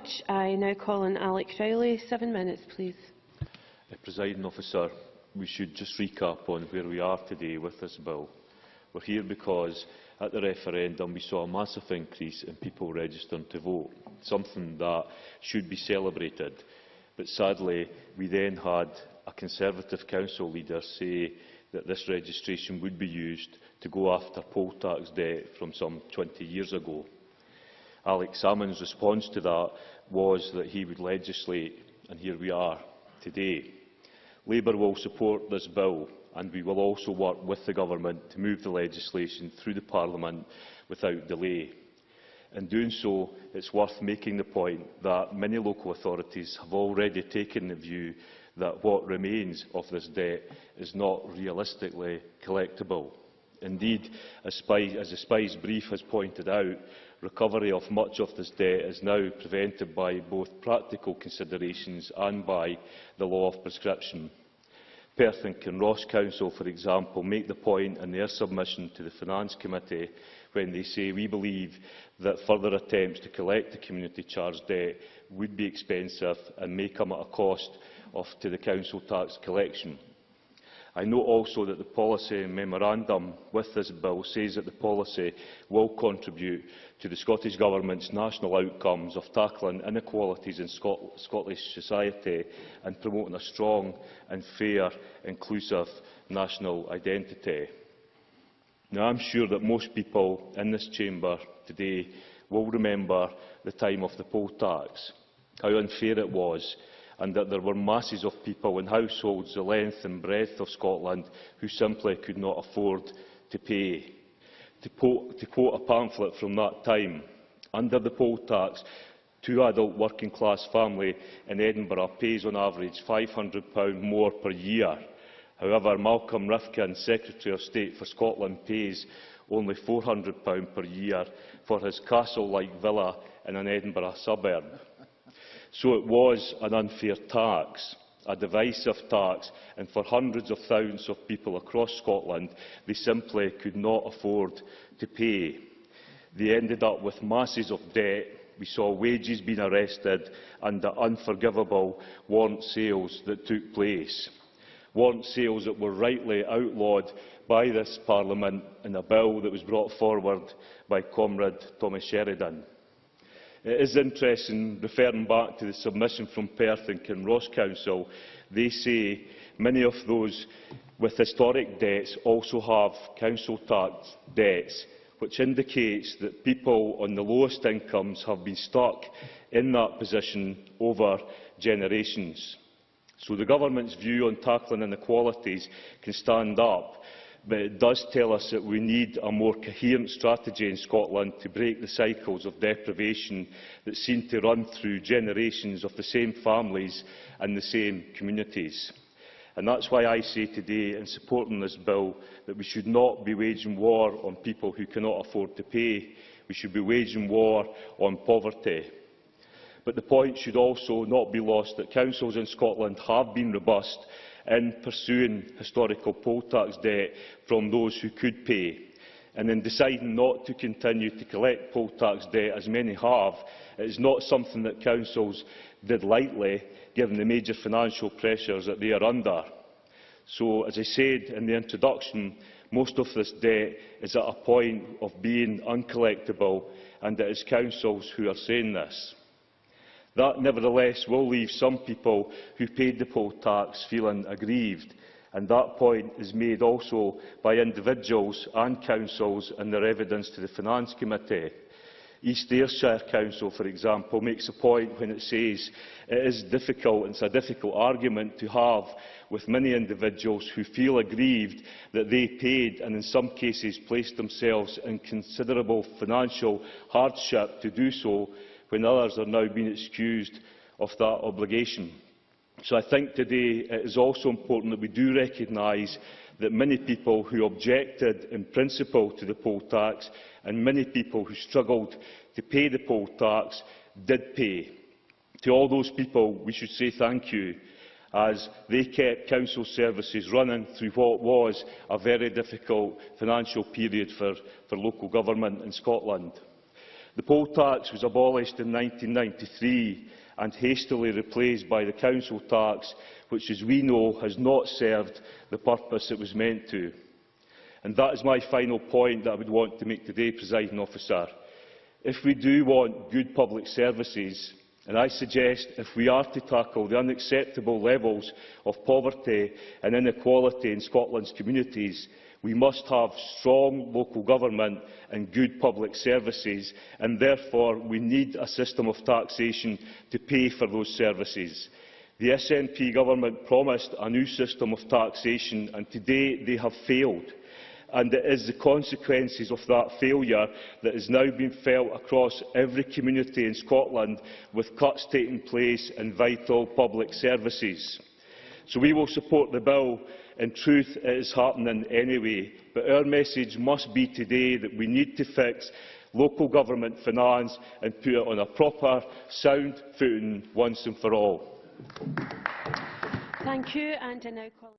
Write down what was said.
much. I now call on Alex Rowley. 7 minutes, please. Presiding Officer, we should just recap on where we are today with this bill. We're here because at the referendum we saw a massive increase in people registering to vote, something that should be celebrated. But sadly, we then had a Conservative council leader say that this registration would be used to go after poll tax debt from some 20 years ago. Alex Salmond's response to that was that he would legislate, and here we are today. Labour will support this bill, and we will also work with the Government to move the legislation through the Parliament without delay. In doing so, it's worth making the point that many local authorities have already taken the view that what remains of this debt is not realistically collectible. Indeed, as the Spies brief has pointed out, recovery of much of this debt is now prevented by both practical considerations and by the law of prescription. Perth and Kinross Council, for example, make the point in their submission to the Finance Committee when they say, "We believe that further attempts to collect the community charge debt would be expensive and may come at a cost to the council tax collection." I note also that the policy memorandum with this bill says that the policy will contribute to the Scottish Government's national outcomes of tackling inequalities in Scottish society and promoting a strong and fair, inclusive national identity. Now, I am sure that most people in this chamber today will remember the time of the poll tax, how unfair it was, and that there were masses of people in households the length and breadth of Scotland who simply could not afford to pay. To quote a pamphlet from that time, under the poll tax, two adult working class family in Edinburgh pays on average £500 more per year. However, Malcolm Rifkin, Secretary of State for Scotland, pays only £400 per year for his castle-like villa in an Edinburgh suburb. So it was an unfair tax, a divisive tax, and for hundreds of thousands of people across Scotland, they simply could not afford to pay. They ended up with masses of debt. We saw wages being arrested and the unforgivable warrant sales that took place. Warrant sales that were rightly outlawed by this Parliament in a bill that was brought forward by Comrade Tommy Sheridan. It is interesting, referring back to the submission from Perth and Kinross Council, they say many of those with historic debts also have council tax debts, which indicates that people on the lowest incomes have been stuck in that position over generations. So the Government's view on tackling inequalities can stand up, but it does tell us that we need a more coherent strategy in Scotland to break the cycles of deprivation that seem to run through generations of the same families and the same communities. And that's why I say today, in supporting this bill, that we should not be waging war on people who cannot afford to pay. We should be waging war on poverty. But the point should also not be lost that councils in Scotland have been robust in pursuing historical poll tax debt from those who could pay. And in deciding not to continue to collect poll tax debt, as many have, it is not something that councils did lightly, given the major financial pressures that they are under. So, as I said in the introduction, most of this debt is at a point of being uncollectible, and it is councils who are saying this. That, nevertheless, will leave some people who paid the poll tax feeling aggrieved, and that point is made also by individuals and councils in their evidence to the Finance Committee. East Ayrshire Council, for example, makes a point when it says it is difficult, and it's a difficult argument to have with many individuals who feel aggrieved that they paid and in some cases placed themselves in considerable financial hardship to do so, when others are now being excused of that obligation. So I think today it is also important that we do recognise that many people who objected in principle to the poll tax and many people who struggled to pay the poll tax did pay. To all those people we should say thank you, as they kept council services running through what was a very difficult financial period for local government in Scotland. The poll tax was abolished in 1993 and hastily replaced by the council tax, which, as we know, has not served the purpose it was meant to. And that is my final point that I would want to make today, Presiding Officer. If we do want good public services, and I suggest if we are to tackle the unacceptable levels of poverty and inequality in Scotland's communities, we must have strong local government and good public services, and therefore we need a system of taxation to pay for those services. The SNP government promised a new system of taxation, and today they have failed. And it is the consequences of that failure that is now being felt across every community in Scotland, with cuts taking place in vital public services. So we will support the bill. In truth, it is happening anyway. But our message must be today that we need to fix local government finance and put it on a proper, sound footing once and for all. Thank you. And I now call